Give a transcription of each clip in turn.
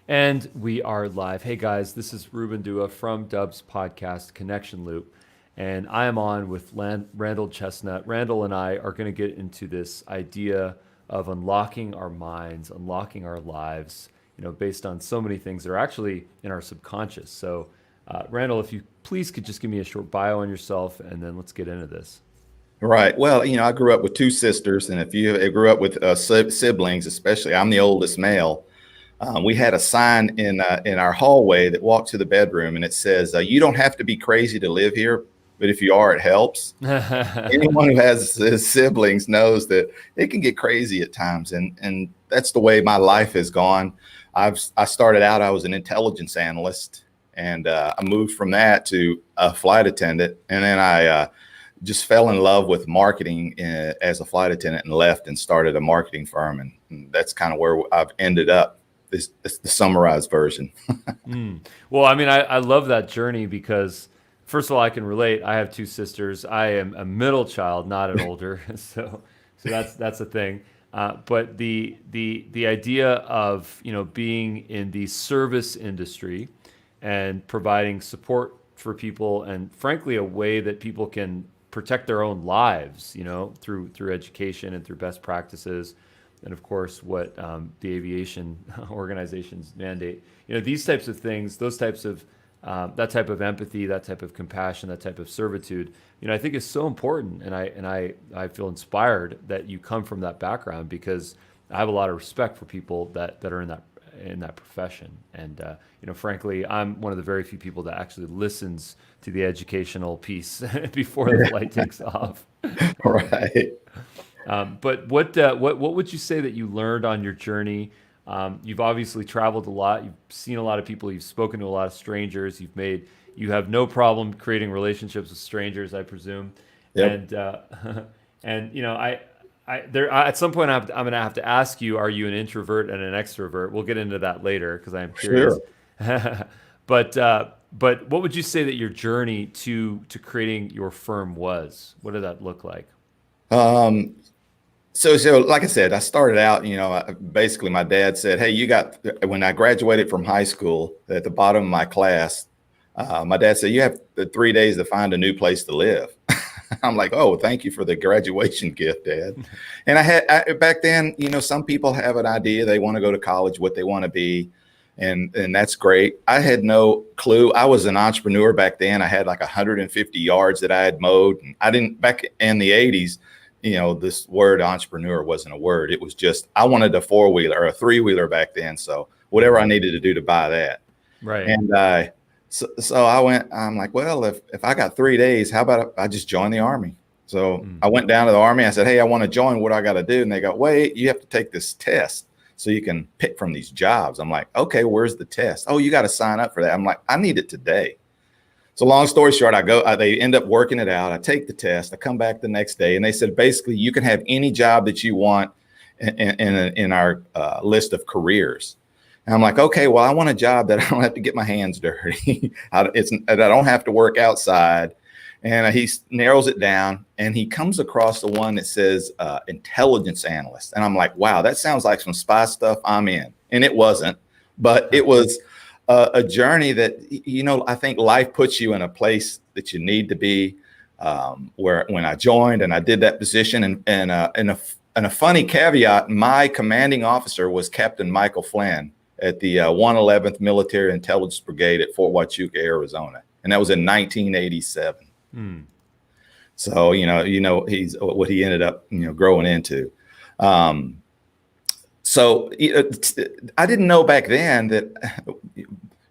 And we are live. Hey guys, this is Ruben Dua from Dub's podcast Connection Loop. And I am on with Randall Chestnut. Randall and I are going to get into this idea of unlocking our minds, unlocking our lives, based on so many things that are actually in our subconscious. So, Randall, if you please could just give me a short bio on yourself and then let's get into this. Right. Well, I grew up with two sisters, and if you grew up with siblings, especially, I'm the oldest male. We had a sign in our hallway that walked to the bedroom, and it says, "You don't have to be crazy to live here, but if you are, it helps." Anyone who has siblings knows that it can get crazy at times, and that's the way my life has gone. I started out, I was an intelligence analyst, and I moved from that to a flight attendant, and then I just fell in love with marketing as a flight attendant and left and started a marketing firm. And that's kind of where I've ended up. This the summarized version. Well, I mean, I love that journey because, first of all, I can relate. I have two sisters. I am a middle child, not an older, so that's a thing. But the idea of being in the service industry and providing support for people, and frankly, a way that people can protect their own lives, through education and through best practices, and of course, what the aviation organizations mandate. These types of things, those types of that type of empathy, that type of compassion, that type of servitude, I think is so important. And I feel inspired that you come from that background because I have a lot of respect for people that are in that profession. And frankly, I'm one of the very few people that actually listens to the educational piece before the flight takes off. Right. But what would you say that you learned on your journey? You've obviously traveled a lot. You've seen a lot of people. You've spoken to a lot of strangers. You have no problem creating relationships with strangers, I presume. Yep. And at some point I'm going to have to ask you: are you an introvert and an extrovert? We'll get into that later because I'm curious. Sure. But what would you say that your journey to creating your firm was? What did that look like? Um, so like I said, I started out, basically my dad said, "Hey, when I graduated from high school, at the bottom of my class, my dad said, you have 3 days to find a new place to live." I'm like, "Oh, thank you for the graduation gift, Dad." And back then, some people have an idea. They want to go to college, what they want to be. And that's great. I had no clue. I was an entrepreneur back then. I had like 150 yards that I had mowed. And I didn't, back in the 80s, this word entrepreneur wasn't a word. It was just, I wanted a four-wheeler or a three-wheeler back then. So whatever I needed to do to buy that. Right. And so I'm like, well, if I got 3 days, how about I just join the Army? So I went down to the Army. I said, "Hey, I want to join. What do I got to do?" And they go, "Wait, you have to take this test so you can pick from these jobs." I'm like, "Okay, where's the test?" "Oh, you got to sign up for that." I'm like, "I need it today." So long story short, they end up working it out. I take the test. I come back the next day, and they said, basically, you can have any job that you want in our list of careers. And I'm like, "Okay, well, I want a job that I don't have to get my hands dirty. I don't have to work outside." And he narrows it down, and he comes across the one that says intelligence analyst. And I'm like, wow, that sounds like some spy stuff. I'm in. And it wasn't, but it was a journey that, I think life puts you in a place that you need to be, where when I joined and I did that position, and a funny caveat, my commanding officer was Captain Michael Flynn at the 111th Military Intelligence Brigade at Fort Huachuca, Arizona. And that was in 1987. So, he's what he ended up, growing into. So I didn't know back then that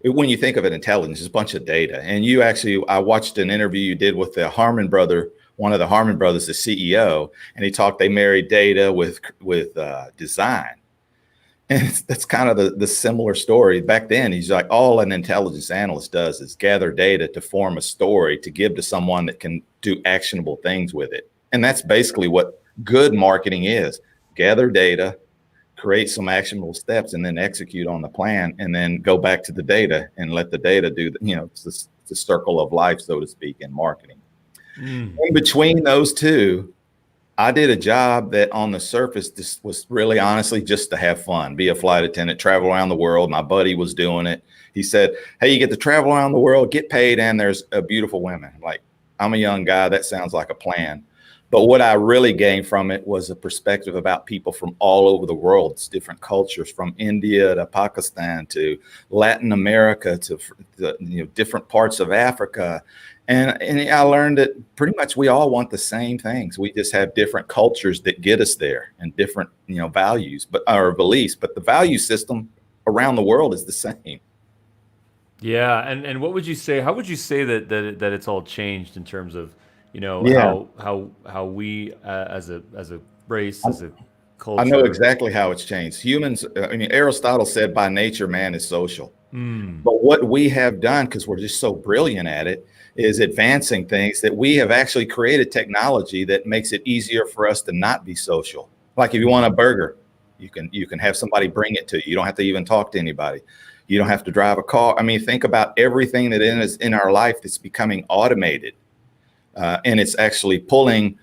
when you think of it, intelligence is a bunch of data. And I watched an interview you did with the Harmon brother, one of the Harmon brothers, the CEO, and they married data with design. And that's kind of the similar story. Back then, he's like, all an intelligence analyst does is gather data to form a story to give to someone that can do actionable things with it. And that's basically what good marketing is. Gather data, create some actionable steps, and then execute on the plan, and then go back to the data and let the data do it's the circle of life, so to speak, in marketing. In between those two, I did a job that on the surface, this was really honestly just to have fun, be a flight attendant, travel around the world. My buddy was doing it. He said, hey, you get to travel around the world, get paid, and there's beautiful women. Like, I'm a young guy. That sounds like a plan. But what I really gained from it was a perspective about people from all over the world. It's different cultures, from India to Pakistan to Latin America to different parts of Africa. And I learned that pretty much we all want the same things. We just have different cultures that get us there, and different, values, or beliefs. But the value system around the world is the same. Yeah, and what would you say? How would you say that it's all changed in terms of, Yeah, how we as a race, as a I know culture. exactly how it's changed. Humans, I mean, Aristotle said by nature, man is social. Mm, But what we have done, because we're just so brilliant at it, is advancing things that we have actually created technology that makes it easier for us to not be social. Like if you want a burger, you can have somebody bring it to you. You don't have to even talk to anybody. You don't have to drive a car. I mean, think about everything that is in our life that's becoming automated, and it's actually pulling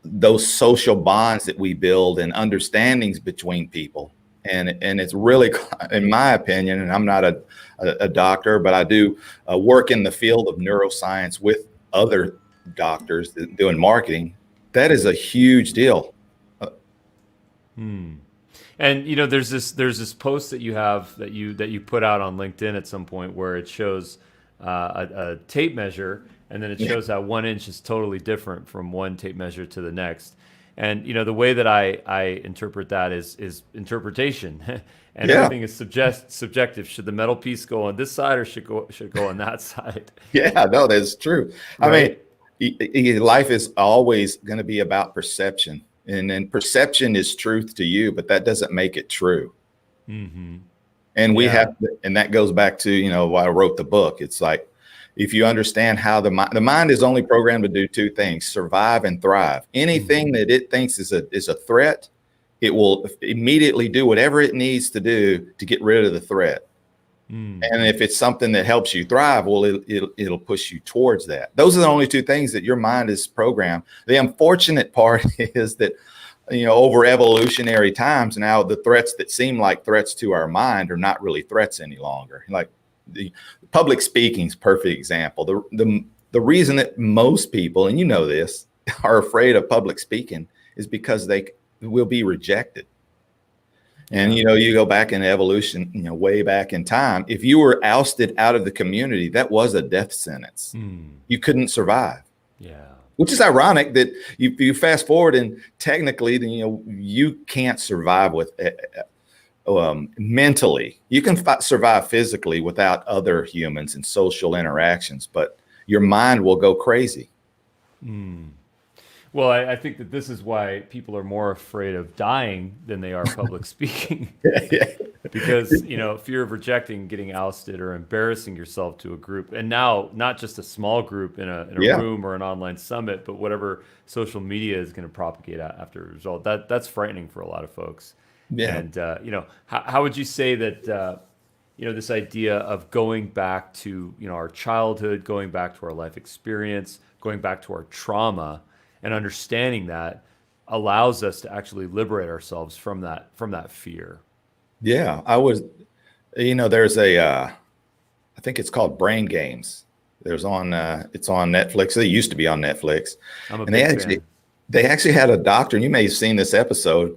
those social bonds that we build and understandings between people. And it's really, in my opinion, and I'm not a doctor, but I do work in the field of neuroscience with other doctors doing marketing. That is a huge deal. hmm. And there's this post that you have that you put out on LinkedIn at some point where it shows a tape measure, and then it Yeah. shows how 1 inch is totally different from one tape measure to the next. And the way that I interpret that is interpretation, and Yeah. everything is subjective. Should the metal piece go on this side, or should it go on that side? Yeah, no, that's true. I mean, Right? life is always going to be about perception. And then perception is truth to you, but that doesn't make it true. Mm-hmm. And we Yeah. have, and that goes back to, why I wrote the book. It's like, if you understand how the mind is only programmed to do two things: survive and thrive. Anything Mm-hmm. that it thinks is a threat, it will immediately do whatever it needs to do to get rid of the threat. Mm. And if it's something that helps you thrive, well, it'll push you towards that. Those are the only two things that your mind is programmed. The unfortunate part is that, over evolutionary times now, the threats that seem like threats to our mind are not really threats any longer. Like the public speaking is a perfect example. The reason that most people, and this, are afraid of public speaking is because they will be rejected. And Yeah. you go back in evolution, way back in time. If you were ousted out of the community, that was a death sentence. Mm. You couldn't survive. Yeah. Which is ironic that you fast forward and technically, you can't survive with mentally. You can survive physically without other humans and social interactions, but your mind will go crazy. Mm. Well, I think that this is why people are more afraid of dying than they are public speaking. Because fear of rejecting, getting ousted, or embarrassing yourself to a group, and now not just a small group in a Yeah, room or an online summit, but whatever social media is going to propagate after a result. That's frightening for a lot of folks. yeah. And how would you say that this idea of going back to our childhood, going back to our life experience, going back to our trauma, and understanding that allows us to actually liberate ourselves from that fear? Yeah, I was, there's I think it's called Brain Games. It's on Netflix. It used to be on Netflix, I'm a and they big actually fan. they actually had a doctor, and you may have seen this episode,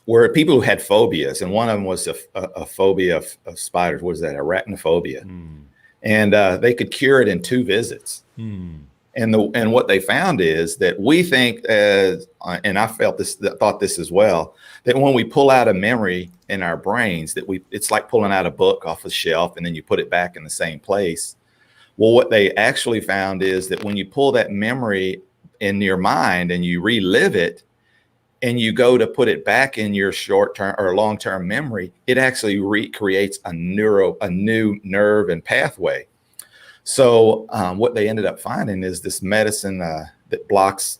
where people who had phobias, and one of them was a phobia of spiders. What is that? Arachnophobia, Mm. and they could cure it in 2 visits. Mm. And what they found is that we think, and I thought this as well, that when we pull out a memory in our brains, it's like pulling out a book off a shelf and then you put it back in the same place. Well, what they actually found is that when you pull that memory in your mind and you relive it, and you go to put it back in your short-term or long-term memory, it actually recreates a new nerve and pathway. So what they ended up finding is this medicine that blocks.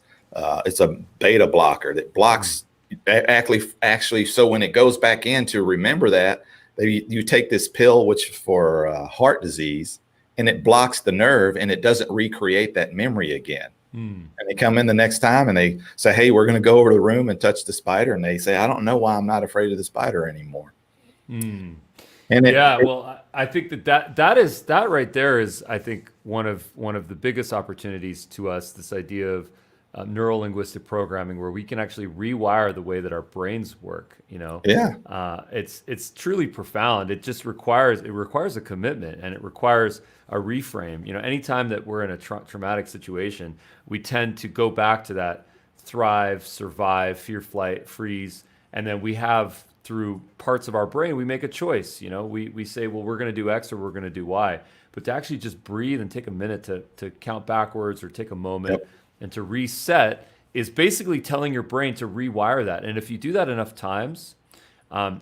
It's a beta blocker that blocks actually. So when it goes back in to remember that, you take this pill, which for heart disease, and it blocks the nerve and it doesn't recreate that memory again. And they come in the next time and they say, hey, we're going to go over to the room and touch the spider. And they say, I don't know why I'm not afraid of the spider anymore. And Yeah, well, I think that right there is, I think, one of the biggest opportunities to us. This idea of neurolinguistic programming, where we can actually rewire the way that our brains work. yeah, It's truly profound. It requires a commitment, and it requires a reframe. Anytime that we're in a traumatic situation, we tend to go back to that thrive, survive, fear, flight, freeze, and then we have, through parts of our brain, we make a choice. We say, well, we're going to do X or we're going to do Y. But to actually just breathe and take a minute to count backwards, or take a moment and to reset, is basically telling your brain to rewire that. And if you do that enough times,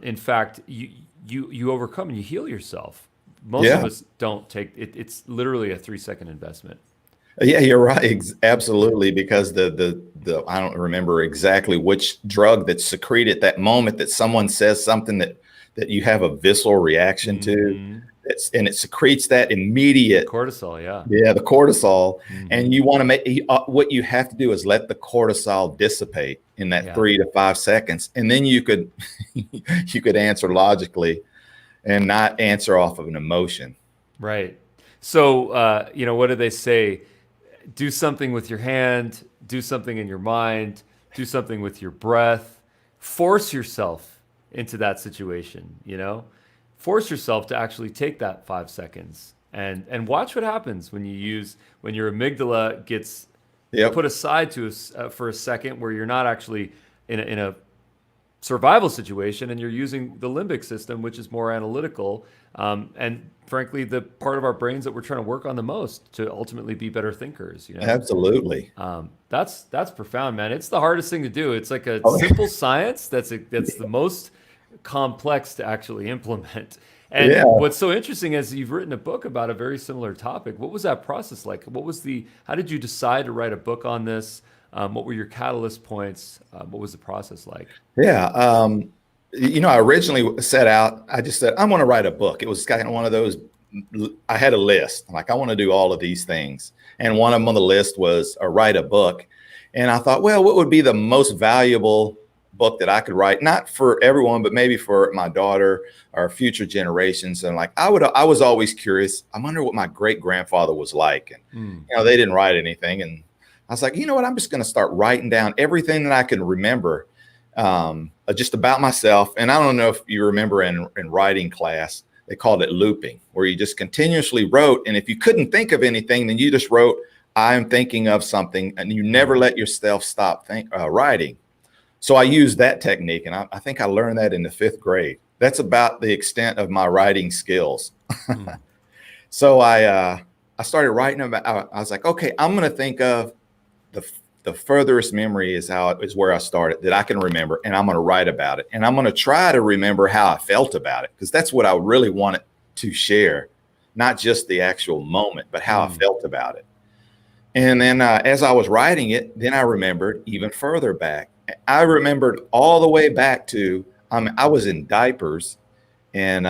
in fact, you overcome and you heal yourself. Most of us don't take it. It's literally a 3-second investment. Yeah, you're right. Absolutely. Because the I don't remember exactly which drug that's secreted that moment that someone says something that you have a visceral reaction to. And it secretes that immediate cortisol. Yeah, the cortisol. And you want to make what you have to do is let the cortisol dissipate in that 3 to 5 seconds. And then you could you could answer logically and not answer off of an emotion. Right. So, what do they say? Do something with your hand, do something in your mind, do something with your breath. Force yourself into that situation, Force yourself to actually take that 5 seconds and watch what happens when your amygdala gets put aside for a second, where you're not actually in a survival situation, and you're using the limbic system, which is more analytical, and frankly, the part of our brains that we're trying to work on the most to ultimately be better thinkers. Absolutely. That's profound, man. It's the hardest thing to do. It's like a simple science that's the most complex to actually implement. And what's so interesting is you've written a book about a very similar topic. What was that process like? How did you decide to write a book on this? What were your catalyst points? What was the process like? Yeah. I originally set out, I just said, I'm going to write a book. It was kind of one of those, I had a list, like, I want to do all of these things. And one of them on the list was write a book. And I thought, well, what would be the most valuable book that I could write? Not for everyone, but maybe for my daughter or future generations. And like, I was always curious. I wonder what my great grandfather was like. And, they didn't write anything. And I was like, you know what? I'm just going to start writing down everything that I can remember just about myself. And I don't know if you remember in writing class, they called it looping, where you just continuously wrote. And if you couldn't think of anything, then you just wrote, I'm thinking of something, and you never let yourself stop writing. So I used that technique, and I think I learned that in the 5th grade. That's about the extent of my writing skills. So I started writing about, I was like, okay, I'm going to think of the furthest memory is where I started that I can remember, and I'm going to write about it. And I'm going to try to remember how I felt about it, because that's what I really wanted to share, not just the actual moment, but how I felt about it. And then as I was writing it, then I remembered even further back. I remembered all the way back to, I was in diapers, and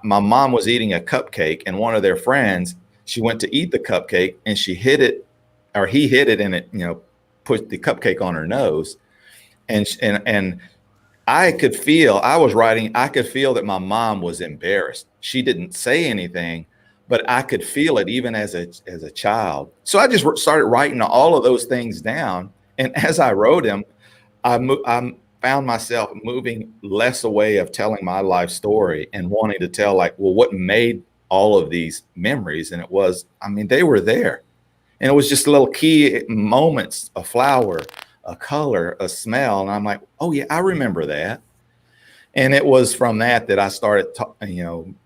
my mom was eating a cupcake, and one of their friends, she went to eat the cupcake, and she hit it, or he hit it, and it, put the cupcake on her nose. And I could feel, I could feel that my mom was embarrassed. She didn't say anything, but I could feel it even as a child. So I just started writing all of those things down. And as I wrote them, I found myself moving less away of telling my life story and wanting to tell, like, well, what made all of these memories? And it was, they were there. And it was just little key moments, a flower, a color, a smell. And I'm like, oh yeah, I remember that. And it was from that I started,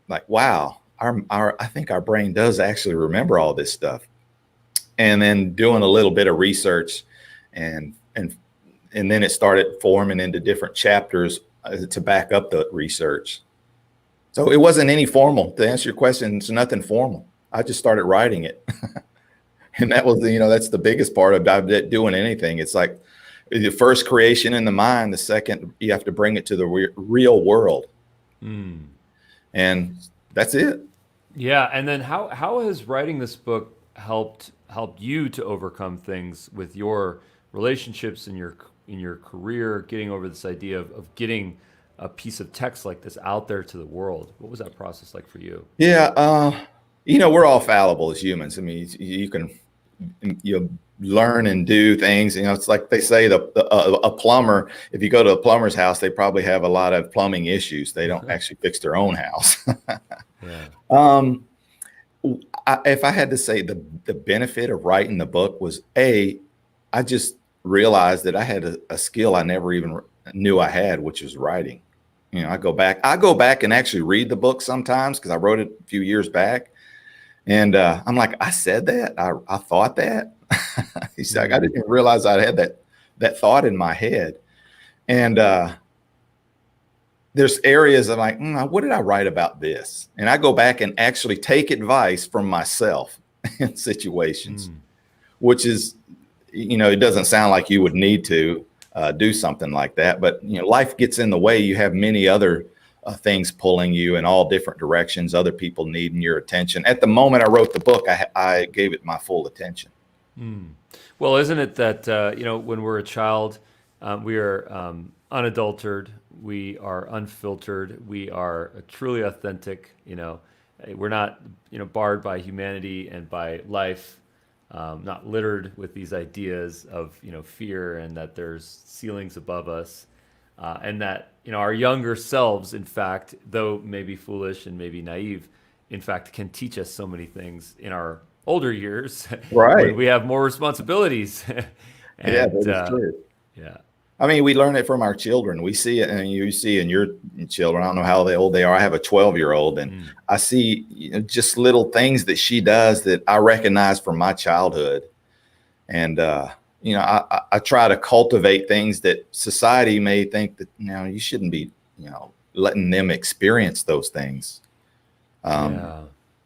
like, wow, I think our brain does actually remember all this stuff. And then doing a little bit of research, and then it started forming into different chapters to back up the research. So it wasn't any formal. To answer your question, it's nothing formal. I just started writing it. And that was, that's the biggest part about doing anything. It's like the first creation in the mind. The second, you have to bring it to the real world. And that's it. Yeah. And then how has writing this book helped you to overcome things with your relationships in your career, getting over this idea of getting a piece of text like this out there to the world? What was that process like for you? Yeah, we're all fallible as humans. I mean, you can learn and do things. It's like they say a plumber. If you go to a plumber's house, they probably have a lot of plumbing issues. They don't actually fix their own house. Yeah. If I had to say the benefit of writing the book was I just realized that I had a skill I never even knew I had, which is writing. I go back and actually read the book sometimes because I wrote it a few years back. And I'm like, I said that? I thought that? He's like, I didn't even realize I had that thought in my head. And there's areas I'm like, what did I write about this? And I go back and actually take advice from myself in situations, which is, it doesn't sound like you would need to do something like that. But, life gets in the way. You have many other things pulling you in all different directions, other people needing your attention. At the moment I wrote the book, I gave it my full attention. Well, isn't it that, when we're a child, we are unadulterated, we are unfiltered, we are truly authentic, we're not, barred by humanity and by life, not littered with these ideas of, fear and that there's ceilings above us. And that, our younger selves, in fact, though maybe foolish and maybe naive, in fact, can teach us so many things in our older years, right? When we have more responsibilities. And, yeah, that is true. Yeah. I mean, we learn it from our children. We see it, and you see in your children. I don't know how old they are. I have a 12-year-old, and I see just little things that she does that I recognize from my childhood. And I try to cultivate things that society may think that you shouldn't be letting them experience those things.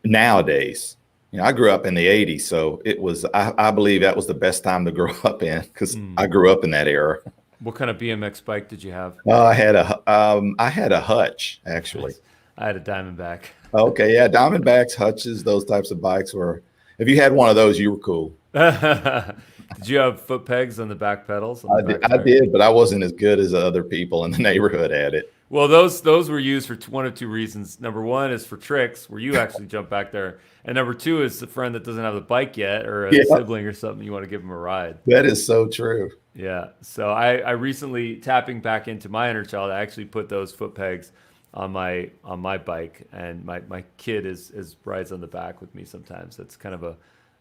Nowadays, I grew up in the 80s, so it was I believe that was the best time to grow up in because I grew up in that era. What kind of BMX bike did you have? I had a Hutch, actually. Nice. I had a Diamondback. Okay, yeah, Diamondbacks, Hutches, those types of bikes were. If you had one of those, you were cool. Did you have foot pegs on the back pedals? I did, but I wasn't as good as other people in the neighborhood at it. Well, those were used for one of two reasons. Number one is for tricks, where you actually jump back there, and number two is the friend that doesn't have the bike yet, or a sibling or something. You want to give them a ride. That is so true. Yeah. So I recently, tapping back into my inner child, I actually put those foot pegs on my bike, and my kid is rides on the back with me sometimes. That's kind of a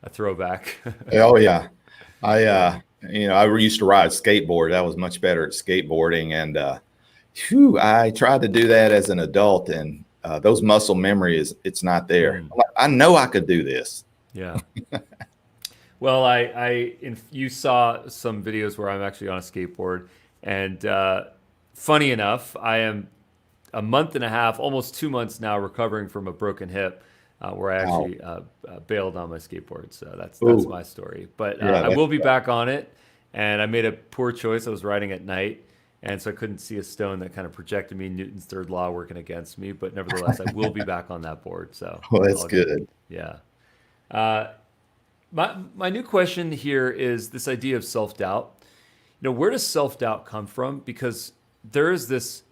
throwback. Oh yeah. I used to ride skateboard. I was much better at skateboarding, and I tried to do that as an adult, and those muscle memories, it's not there. I know I could do this. Yeah. Well, you saw some videos where I'm actually on a skateboard, and funny enough, I am a month and a half, almost 2 months now, recovering from a broken hip, where I actually bailed on my skateboard. So that's my story. But I will be back on it, and I made a poor choice. I was riding at night, and so I couldn't see a stone that kind of projected me, Newton's third law working against me. But nevertheless, I will be back on that board. So that's good. Yeah. My new question here is this idea of self-doubt. Where does self-doubt come from? Because there is this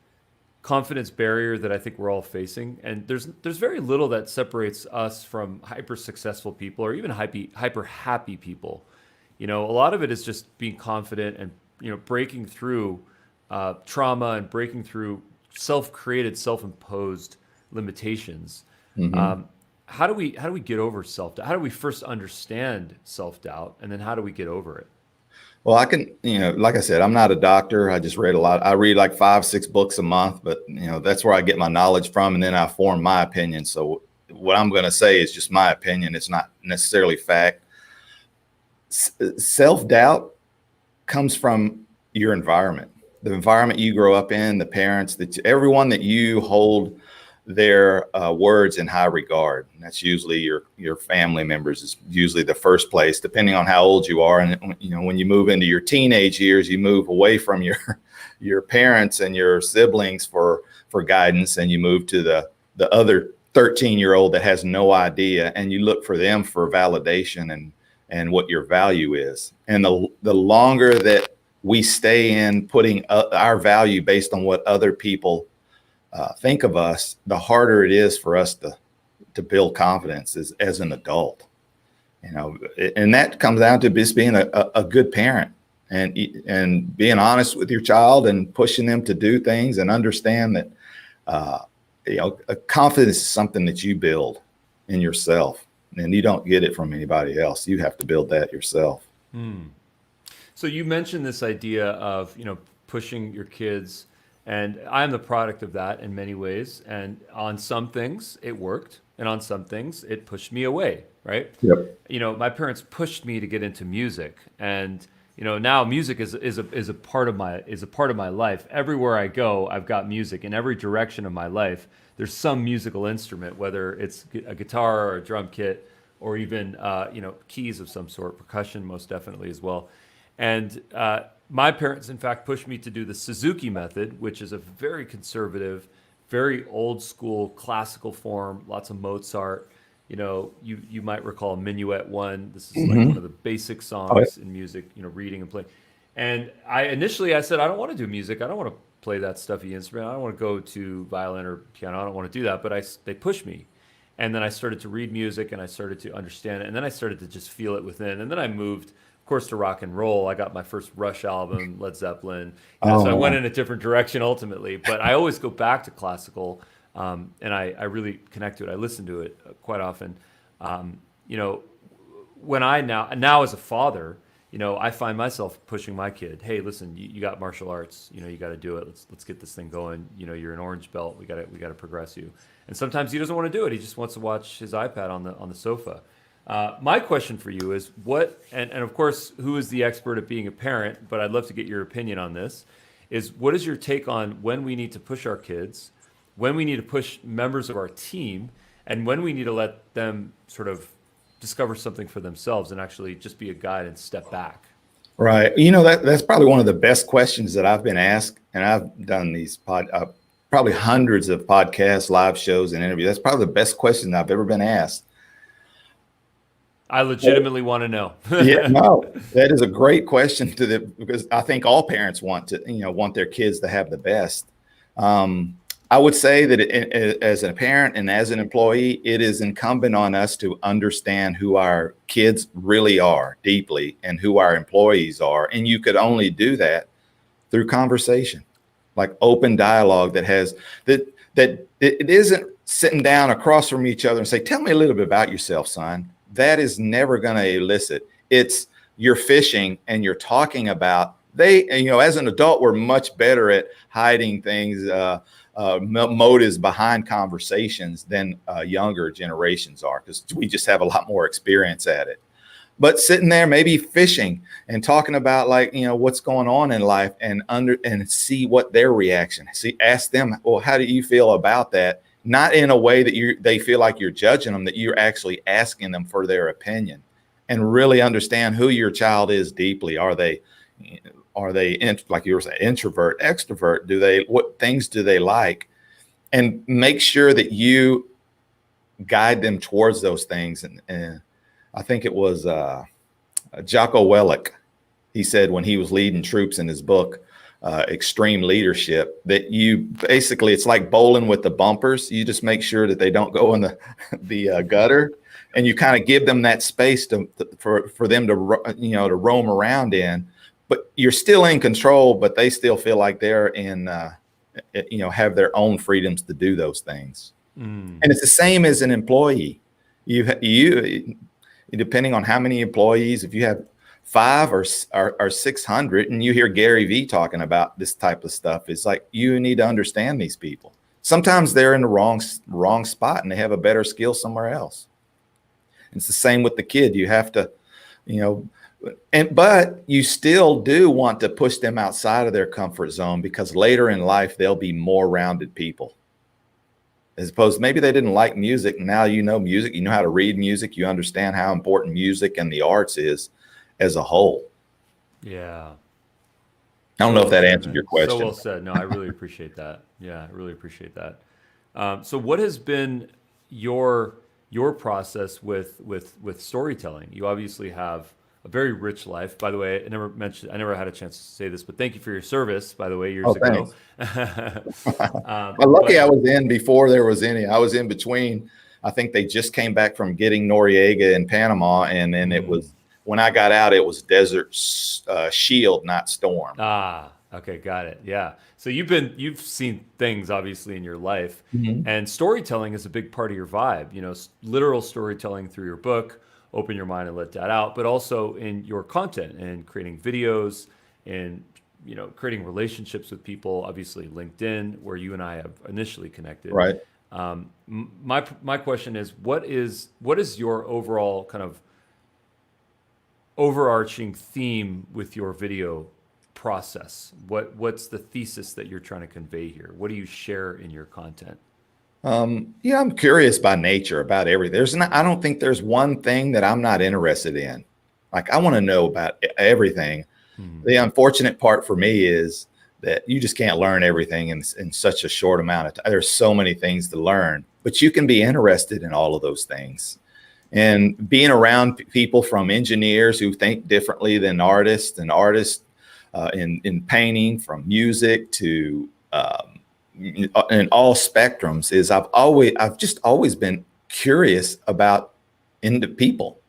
confidence barrier that I think we're all facing, and there's very little that separates us from hyper successful people or even hyper happy people. A lot of it is just being confident and breaking through trauma and breaking through self-created, self-imposed limitations. How do we get over self-doubt? How do we first understand self-doubt, and then how do we get over it? Well, I can, like I said, I'm not a doctor. I just read a lot. I read like 5-6 books a month, but that's where I get my knowledge from, and then I form my opinion. So what I'm going to say is just my opinion. It's not necessarily fact. Self-doubt comes from your environment, the environment you grow up in, the parents, everyone that you hold their words in high regard. And that's usually your family members is usually the first place, depending on how old you are. And when you move into your teenage years, you move away from your parents and your siblings for guidance, and you move to the other 13-year-old that has no idea, and you look for them for validation and what your value is. And the longer that we stay in putting our value based on what other people think of us, the harder it is for us to build confidence as an adult. And that comes down to just being a good parent and being honest with your child and pushing them to do things, and understand that confidence is something that you build in yourself, and you don't get it from anybody else. You have to build that yourself. So you mentioned this idea of, pushing your kids, and I'm the product of that in many ways. And on some things it worked, and on some things it pushed me away, right? Yep. My parents pushed me to get into music, and now music is a part of my life. Everywhere I go, I've got music. In every direction of my life, there's some musical instrument, whether it's a guitar or a drum kit, or even keys of some sort, percussion most definitely as well. And my parents, in fact, pushed me to do the Suzuki method, which is a very conservative, very old school classical form, lots of Mozart. You might recall Minuet 1. This is like one of the basic songs in music, reading and playing. And I said, I don't want to do music. I don't want to play that stuffy instrument. I don't want to go to violin or piano. I don't want to do that. But they pushed me. And then I started to read music, and I started to understand it. And then I started to just feel it within. And then I moved, of course, to rock and roll. I got my first Rush album, Led Zeppelin. So I went in a different direction ultimately. But I always go back to classical. And I really connect to it. I listen to it quite often. When I now as a father, I find myself pushing my kid. Hey, listen, you got martial arts. You got to do it. Let's get this thing going. You're an orange belt. We got to progress you. And sometimes he doesn't want to do it. He just wants to watch his iPad on the sofa. My question for you is and of course, who is the expert at being a parent? But I'd love to get your opinion on this. What is your take on when we need to push our kids, when we need to push members of our team, and when we need to let them sort of discover something for themselves and actually just be a guide and step back? Right. That's probably one of the best questions that I've been asked. And I've done these probably hundreds of podcasts, live shows, and interviews. That's probably the best question I've ever been asked. I legitimately want to know. Yeah, no, that is a great question because I think all parents want their kids to have the best. I would say that as a parent and as an employee, it is incumbent on us to understand who our kids really are deeply and who our employees are. And you could only do that through conversation, like open dialogue that it isn't sitting down across from each other and say, tell me a little bit about yourself, son. That is never going to elicit. It's you're fishing and you're talking about as an adult, we're much better at hiding things, motives behind conversations than younger generations are, because we just have a lot more experience at it. But sitting there, maybe fishing and talking about what's going on in life and see what their reaction. Ask them, well, how do you feel about that? Not in a way that they feel like you're judging them, that you're actually asking them for their opinion, and really understand who your child is deeply. Are they like you were saying, introvert, extrovert? What things do they like? And make sure that you guide them towards those things. And I think it was Jocko Willink. He said when he was leading troops in his book, Extreme Leadership, that it's like bowling with the bumpers. You just make sure that they don't go in the gutter, and you kind of give them that space for them to roam around in. But you're still in control, but they still feel like they're have their own freedoms to do those things. And it's the same as an employee. You depending on how many employees, if you have 5 or 600, and you hear Gary Vee talking about this type of stuff, it's like you need to understand these people. Sometimes they're in the wrong spot and they have a better skill somewhere else. It's the same with the kid. You have to, but you still do want to push them outside of their comfort zone, because later in life they'll be more rounded people. As opposed to maybe they didn't like music, and now you know music, you know how to read music, you understand how important music and the arts is as a whole. Yeah. I don't know if that answered your question. So well said. No, I really appreciate that. Yeah, I really appreciate that. So what has been your process with storytelling. You obviously have a very rich life. By the way, I never had a chance to say this, but thank you for your service, by the way, years Oh, ago. thanks. Well, lucky But I was in before there was any. I was in between. I think they just came back from getting Noriega in Panama, and then it was when I got out, it was Desert Shield, not Storm. Okay, got it. Yeah. So you've seen things obviously in your life, and storytelling is a big part of your vibe. You know, literal storytelling through your book, Open Your Mind and Let That Out, but also in your content and creating videos and creating relationships with people. Obviously, LinkedIn, where you and I have initially connected. Right. My question is, what is your overall kind of overarching theme with your video process? What's the thesis that you're trying to convey here? What do you share in your content? Yeah, I'm curious by nature about everything. I don't think there's one thing that I'm not interested in. Like, I want to know about everything. The unfortunate part for me is that you just can't learn everything in such a short amount of time. There's so many things to learn, but you can be interested in all of those things. And being around people, from engineers who think differently than artists, and artists in painting, from music to in all spectrums, is I've just always been curious about into people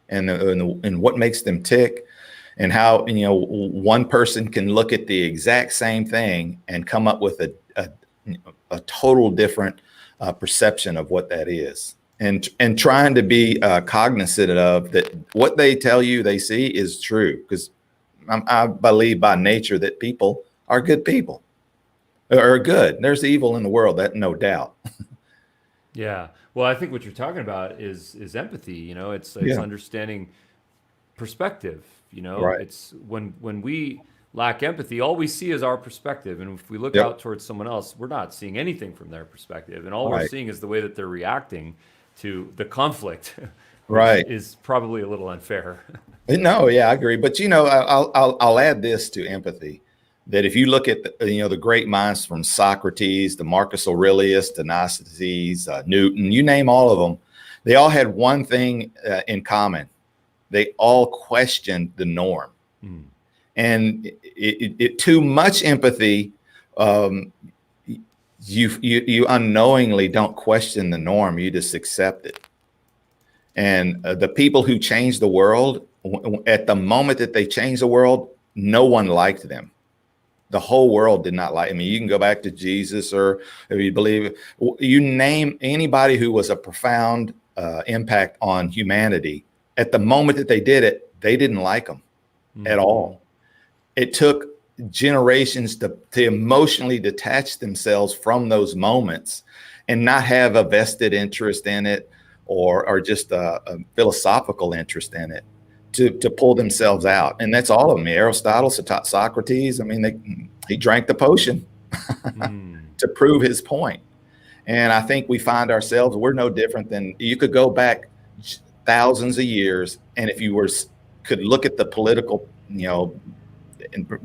and what makes them tick, and how one person can look at the exact same thing and come up with a total different perception of what that is. And trying to be cognizant of that what they tell you they see is true, because I believe by nature that people are good people, or good. There's evil in the world, that no doubt. Yeah. Well, I think what you're talking about is empathy. It's understanding perspective. Right. It's when we lack empathy, all we see is our perspective, and if we look Yep. out towards someone else, we're not seeing anything from their perspective, and all we're Right. seeing is the way that they're reacting to the conflict, which Right. is probably a little unfair. No, yeah, I agree. But I'll add this to empathy, that if you look at the great minds, from Socrates to Marcus Aurelius to Thucydides, Newton, you name all of them, they all had one thing in common: they all questioned the norm. And too much empathy, you unknowingly don't question the norm; you just accept it. And the people who changed the world, at the moment that they changed the world, no one liked them. The whole world did not like. I mean, you can go back to Jesus, or if you believe, you name anybody who was a profound impact on humanity. At the moment that they did it, they didn't like them at all. It took generations to emotionally detach themselves from those moments and not have a vested interest in it, or just a philosophical interest in it, to pull themselves out. And that's all of them. Aristotle, Socrates, I mean, he drank the potion to prove his point. And I think we find ourselves, we're no different than, you could go back thousands of years, and if you could look at the political,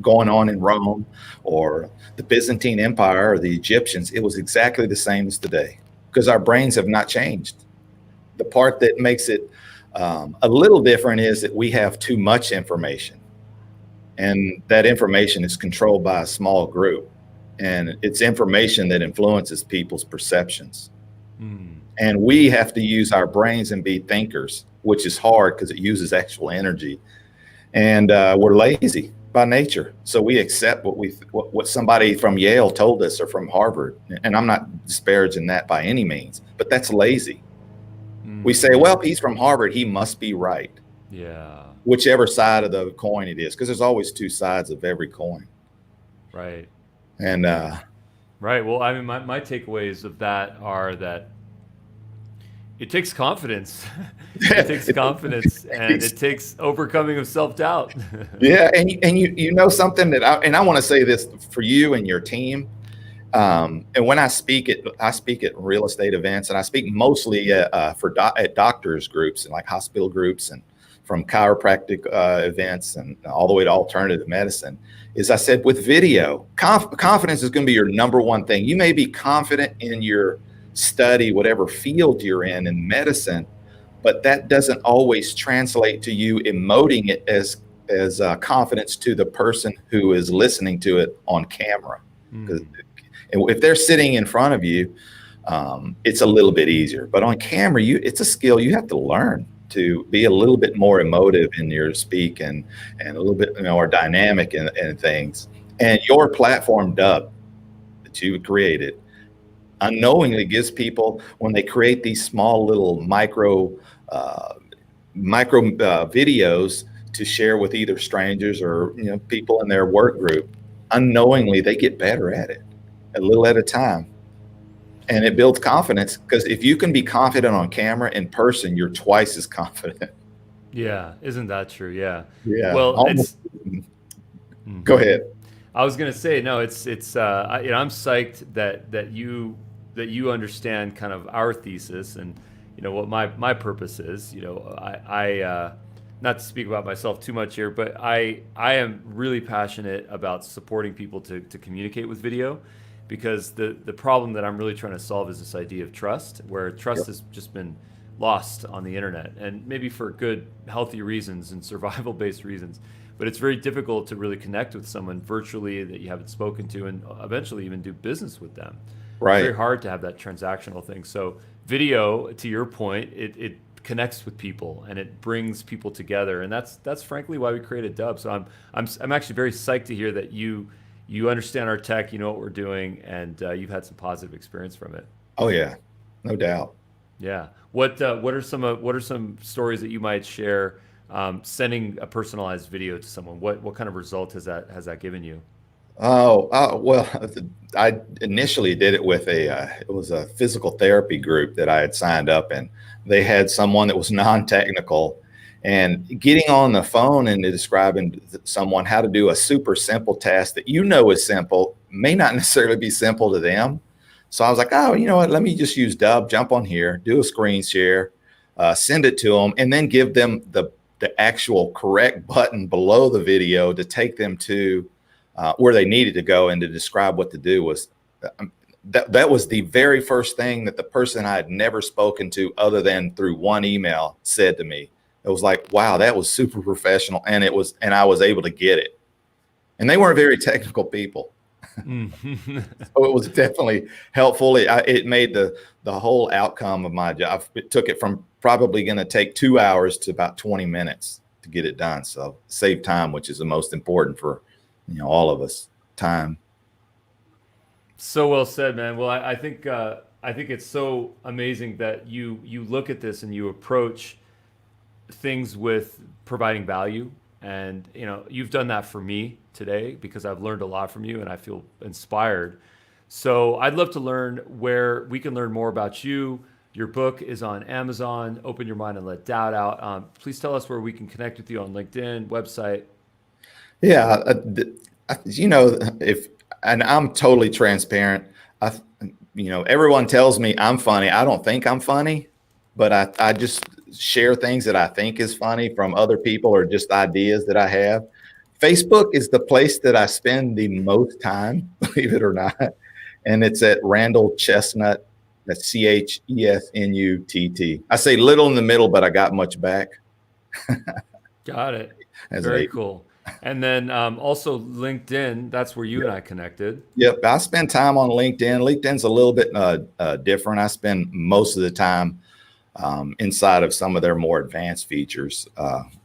going on in Rome, or the Byzantine Empire, or the Egyptians, it was exactly the same as today, because our brains have not changed. The part that makes it a little different is that we have too much information, and that information is controlled by a small group, and it's information that influences people's perceptions. And we have to use our brains and be thinkers, which is hard because it uses actual energy, and we're lazy by nature. So we accept what somebody from Yale told us, or from Harvard, and I'm not disparaging that by any means, but that's lazy. We say, well, he's from Harvard, he must be right. Yeah. Whichever side of the coin it is, because there's always two sides of every coin. Right. And right. Well, I mean, my takeaways of that are that it takes confidence. It takes confidence, and it takes overcoming of self-doubt. Yeah, and you know something that I want to say this for you and your team. And when I speak at real estate events, and I speak mostly at doctors groups, and like hospital groups, and from chiropractic events, and all the way to alternative medicine, is I said, with video, confidence is going to be your number one thing. You may be confident in your study whatever field you're in medicine, but that doesn't always translate to you emoting it as confidence to the person who is listening to it on camera. Because if they're sitting in front of you, it's a little bit easier. But on camera, it's a skill you have to learn to be a little bit more emotive in your speak and a little bit more dynamic in things. And your platform, Dub, that you created, unknowingly gives people, when they create these small little micro videos to share with either strangers or people in their work group, unknowingly they get better at it, a little at a time. And it builds confidence, because if you can be confident on camera, in person you're twice as confident. Yeah, isn't that true? Yeah. Yeah. Well, Almost. Go ahead. I was gonna say, no, it's I'm psyched that you understand kind of our thesis and what my purpose is. I not to speak about myself too much here, but I am really passionate about supporting people to communicate with video, because the problem that I'm really trying to solve is this idea of trust, where trust has just been lost on the internet, and maybe for good, healthy reasons and survival-based reasons. But it's very difficult to really connect with someone virtually that you haven't spoken to, and eventually even do business with them. Right. It's very hard to have that transactional thing. So video, to your point, it connects with people and it brings people together, and that's frankly why we created Dub. So I'm actually very psyched to hear that you understand our tech, you know what we're doing, and you've had some positive experience from it. Oh yeah, no doubt. Yeah. What are some stories that you might share, sending a personalized video to someone? What kind of result has that given you? Well, I initially did it with it was a physical therapy group that I had signed up, and they had someone that was non-technical, and getting on the phone and describing to someone how to do a super simple task that is simple may not necessarily be simple to them. So I was like, oh, you know what? Let me just use Dub, jump on here, do a screen share, send it to them, and then give them the actual correct button below the video to take them to where they needed to go, and to describe what to do. Was that was the very first thing that the person I had never spoken to other than through one email said to me. It was like, wow, that was super professional, and I was able to get it. And they weren't very technical people. So it was definitely helpful. It made the whole outcome of my job. It took it from probably going to take 2 hours to about 20 minutes to get it done. So save time, which is the most important for all of us. Time. So well said, man. Well, I think it's so amazing that you look at this and you approach things with providing value, and you've done that for me today, because I've learned a lot from you and I feel inspired. So I'd love to learn where we can learn more about you. Your book is on Amazon, Open Your Mind and Let Doubt Out. Please tell us where we can connect with you on LinkedIn, website. Yeah, and I'm totally transparent. Everyone tells me I'm funny. I don't think I'm funny, but I just share things that I think is funny from other people, or just ideas that I have. Facebook is the place that I spend the most time, believe it or not. And it's at Randall Chestnut. That's CHESNUTT. I say little in the middle, but I got much back. Got it. Very cool. And then also LinkedIn, that's where you and I connected. Yep. I spend time on LinkedIn. LinkedIn's a little bit different. I spend most of the time inside of some of their more advanced features,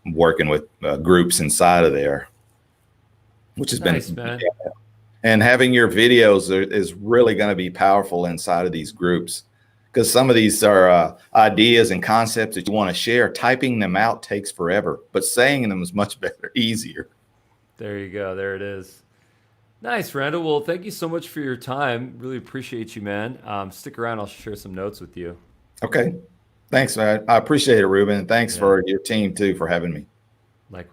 working with groups inside of there, which has nice, been, man. Yeah. And having your videos is really going to be powerful inside of these groups, because some of these are ideas and concepts that you want to share. Typing them out takes forever, but saying them is much better, easier. There you go. There it is. Nice, Randall. Well, thank you so much for your time. Really appreciate you, man. Stick around. I'll share some notes with you. Okay. Thanks, man. I appreciate it, Ruben. And thanks for your team too for having me. Likewise.